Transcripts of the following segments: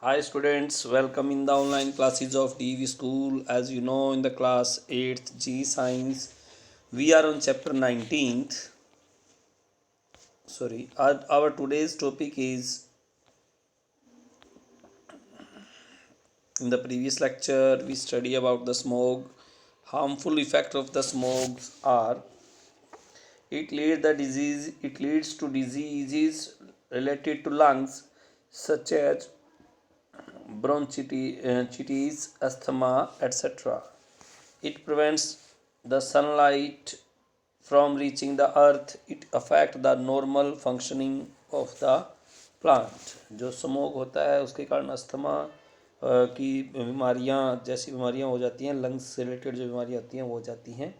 Hi students, welcome in the online classes of DV School. As you know, in the class 8th G Science, we are on chapter 19th. Our today's topic is, in the previous lecture, we study about the smoke. Harmful effect of the smokes are it leads to diseases related to lungs such as bronchitis, asthma, etc. It prevents the sunlight from reaching the earth. It affects the normal functioning of the plant. जो smoke होता है उसके कारण asthma की बीमारियां जैसी बीमारियां हो जाती हैं, लंग्स से रिलेटेड जो बीमारियां होती हैं वो हो जाती हैं,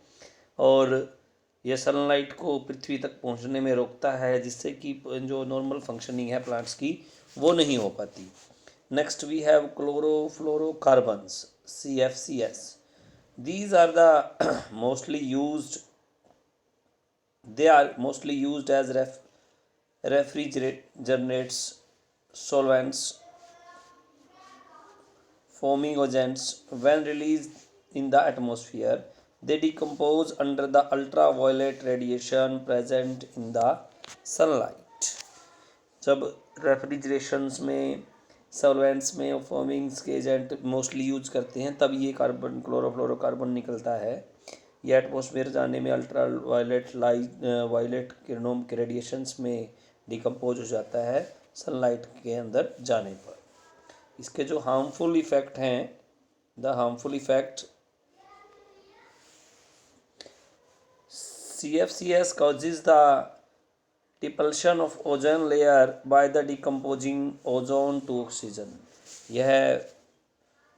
और यह सनलाइट को पृथ्वी तक पहुंचने में रोकता है, जिससे कि जो नॉर्मल फंक्शनिंग है प्लांट्स की वो नहीं हो पाती. Next we have chlorofluorocarbons, CFCs. These are the they are mostly used as refrigerants, solvents, foaming agents. When released in the atmosphere, they decompose under the ultraviolet radiation present in the sunlight. जब रेफ्रिजरेशंस में, solvents में और फोमिंग्स के agent mostly use करते हैं, तब ये carbon chlorofluorocarbon निकलता है. ये एटमॉस्फेयर जाने में अल्ट्रा वायलेट किरणों के रेडिएशंस में डिकम्पोज हो जाता है सनलाइट के अंदर जाने पर. इसके जो हार्मफुल इफ़ेक्ट हैं, the harmful effect, CFCs causes the depletion of ozone layer by the decomposing ozone to oxygen. यह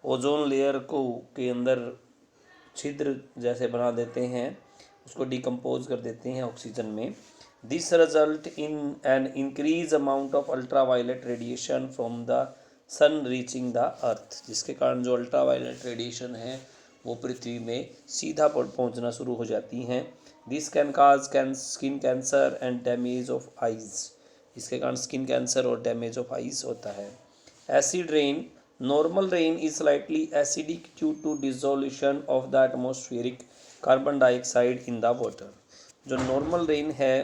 ओजोन लेयर को के अंदर छिद्र जैसे बना देते हैं, उसको डिकम्पोज कर देते हैं ऑक्सीजन में. This result in an increase amount of ultraviolet radiation from the sun reaching the earth, जिसके कारण जो अल्ट्रावायलेट रेडिएशन है वो पृथ्वी में सीधा पहुंचना शुरू हो जाती हैं. This can cause skin cancer and damage of eyes. इसके कारण स्किन कैंसर और डैमेज ऑफ आइज होता है. Acid rain, normal rain is slightly acidic due to dissolution of the atmospheric carbon dioxide in the water. जो normal rain है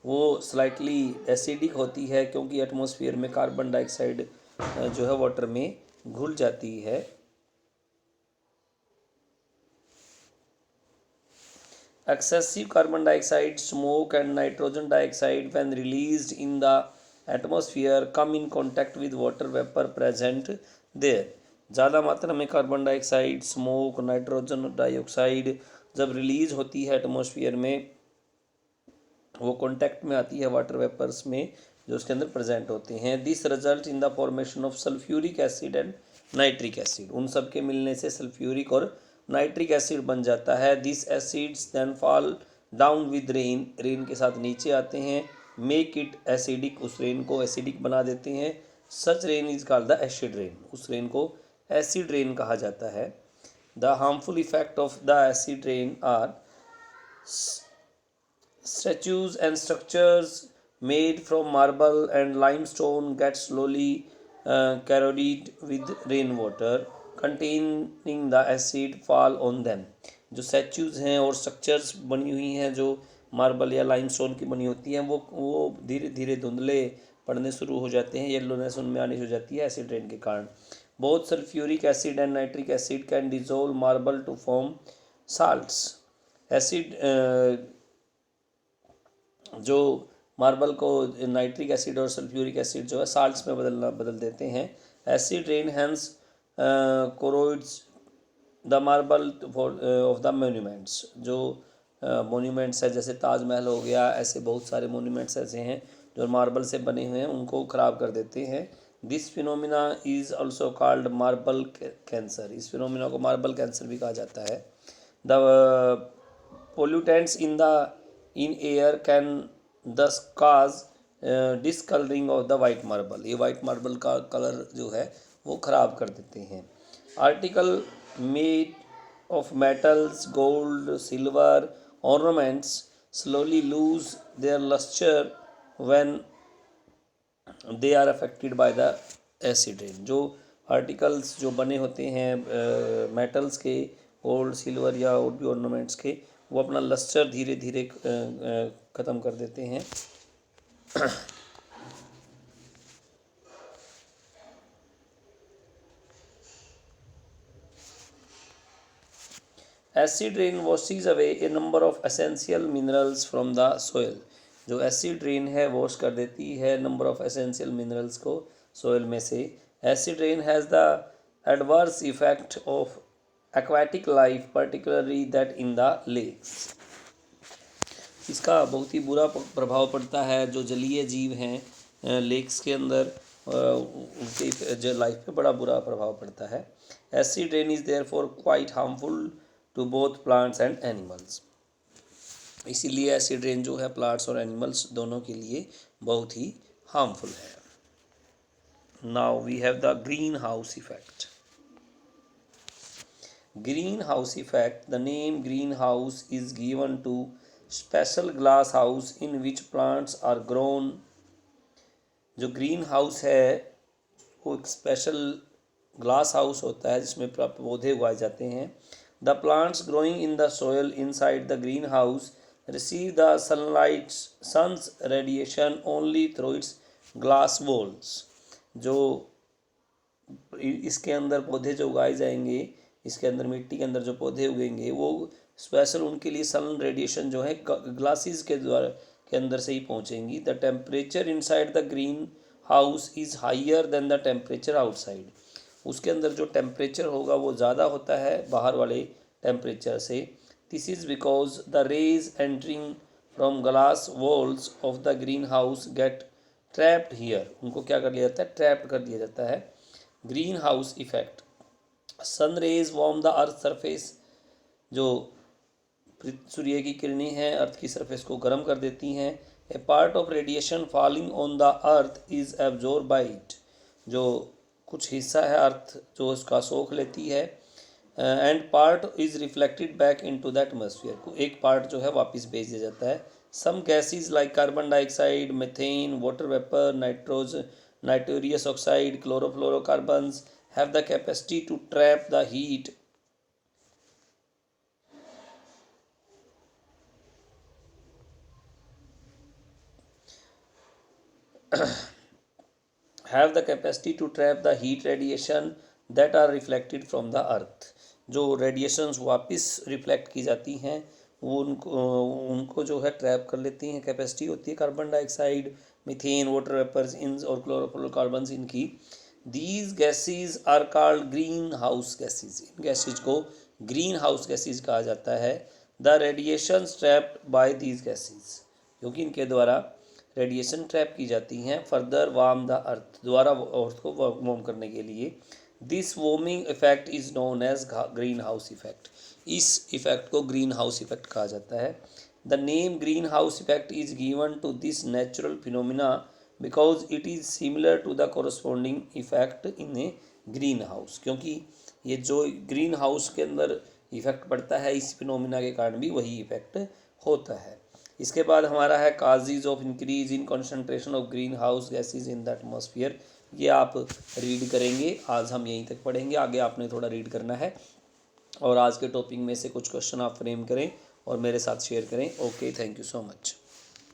वो slightly acidic होती है क्योंकि एटमॉस्फेयर में कार्बन डाइऑक्साइड जो है वाटर में घुल जाती है. Excessive carbon dioxide, smoke and nitrogen dioxide when released in the atmosphere come in contact with water vapor present there. ज़्यादा मात्रा में carbon dioxide, smoke, nitrogen dioxide जब रिलीज होती है एटमॉस्फेयर में, वो कॉन्टैक्ट में आती है वाटर वेपर्स में जो उसके अंदर प्रेजेंट होते हैं. This result in the formation of sulphuric acid and nitric acid. उन सब के मिलने से सल्फ्यूरिक और नाइट्रिक एसिड बन जाता है. This acids then fall down with rain, rain के साथ नीचे आते हैं. मेक इट एसिडिक, उस रेन को एसिडिक बना देते हैं. Such rain is called the acid rain, उस रेन को एसिड रेन कहा जाता है. The harmful effect of the acid rain are statues and structures made from marble and limestone get slowly corroded with rainwater containing the acid fall on them. जो statues हैं और structures बनी हुई हैं जो मार्बल या लाइमस्टोन की बनी होती हैं, वो धीरे धीरे धुंधले पड़ने शुरू हो जाते हैं, येलोनेस उनमें आनी हो जाती है एसिड रेन के कारण. Both sulphuric acid and nitric acid can dissolve marble to form salts. Acid जो मार्बल को नाइट्रिक एसिड और सल्फ्यूरिक एसिड जो है साल्ट्स में बदल देते हैं. Acid rain hence corrodes the marble of the monuments. जो मोन्यूमेंट्स है जैसे ताजमहल हो गया, ऐसे बहुत सारे मोन्यूमेंट्स ऐसे हैं जो मार्बल से बने हुए हैं, उनको ख़राब कर देते हैं. This phenomena is also called marble cancer. इस फिनोमिना को मार्बल कैंसर भी कहा जाता है. The pollutants in air can दस काज डिसकलरिंग ऑफ द वाइट मार्बल. ये वाइट मार्बल का कलर जो है वो ख़राब कर देते हैं. Article made of metals, gold, silver, ornaments slowly lose their luster when they are affected by the acid rain. जो आर्टिकल्स जो बने होते हैं मेटल्स के, गोल्ड सिल्वर या और भी ऑर्नामेंट्स के, वो अपना लस्टर धीरे धीरे ख़त्म कर देते हैं। Acid rain washes away a number of essential minerals from the soil. जो एसिड रेन है वॉश कर देती है नंबर ऑफ एसेंशियल मिनरल्स को सोयल में से। Acid rain has the adverse effect of aquatic life particularly that in the lakes. इसका बहुत ही बुरा प्रभाव पड़ता है जो जलीय जीव हैं लेक्स के अंदर, उनकी लाइफ पे बड़ा बुरा प्रभाव पड़ता है। Acid rain is therefore quite harmful to both plants and animals. इसीलिए एसिड रेन जो है प्लांट्स और एनिमल्स दोनों के लिए बहुत ही हार्मफुल है। Now we have the greenhouse effect. Greenhouse effect. The name greenhouse is given to special glass house in which plants are grown. जो ग्रीन हाउस है वो एक स्पेशल ग्लास हाउस होता है जिसमें पौधे उगाए जाते हैं। The plants growing in the soil inside the greenhouse receive the sun's radiation only through its glass walls. जो इसके अंदर पौधे जो उगाए जाएंगे, इसके अंदर मिट्टी के अंदर जो पौधे उगेंगे, वो स्पेशल उनके लिए सन रेडिएशन जो है ग्लासेस के द्वारा के अंदर से ही पहुंचेंगी। The temperature inside the greenhouse is higher than the temperature outside. उसके अंदर जो टेम्परेचर होगा वो ज़्यादा होता है बाहर वाले टेम्परेचर से। This is because the rays entering from glass walls of the greenhouse get trapped here. उनको क्या कर लिया जाता है, ट्रैप्ड कर दिया जाता है। Greenhouse effect. Sun rays warm the earth surface. जो सूर्य की किरणें हैं अर्थ की सरफेस को गर्म कर देती हैं। A part of radiation falling on the earth is absorb by it. जो कुछ हिस्सा है अर्थ जो उसका सोख लेती है। And part is reflected back into the atmosphere. को एक पार्ट जो है वापस भेज दिया जाता है। Some gases like carbon dioxide, methane, water vapour, nitrous oxide, chlorofluorocarbons have the capacity to trap the heat have the capacity to trap the heat radiation that are reflected from the earth। जो radiations वापस reflect की जाती हैं वो उनको जो है trap कर लेती हैं। कैपेसिटी होती है carbon dioxide, methane, water vapours इन और क्लोरोफ्लोरोकार्बन्स इनकी। These gases are called greenhouse gases। इन गैसेज को ग्रीन हाउस गैसेज कहा जाता है। The radiation trapped by these gases, क्योंकि इनके द्वारा रेडिएशन ट्रैप की जाती हैं। फर्दर वार्म द अर्थ, द्वारा अर्थ को वार्म करने के लिए। This warming effect is known as greenhouse effect. इस इफेक्ट को ग्रीन हाउस इफेक्ट कहा जाता है। The name greenhouse effect is given to this natural phenomena because it is similar to the corresponding effect in a greenhouse. क्योंकि ये जो green house के अंदर इफेक्ट पड़ता है इस फिनोमिना के कारण भी वही इफेक्ट होता है। इसके बाद हमारा है causes of increase in concentration of green house gases in the atmosphere. ये आप रीड करेंगे। आज हम यहीं तक पढ़ेंगे, आगे आपने थोड़ा रीड करना है और आज के टॉपिक में से कुछ क्वेश्चन आप फ्रेम करें और मेरे साथ शेयर करें। Okay, thank you so much.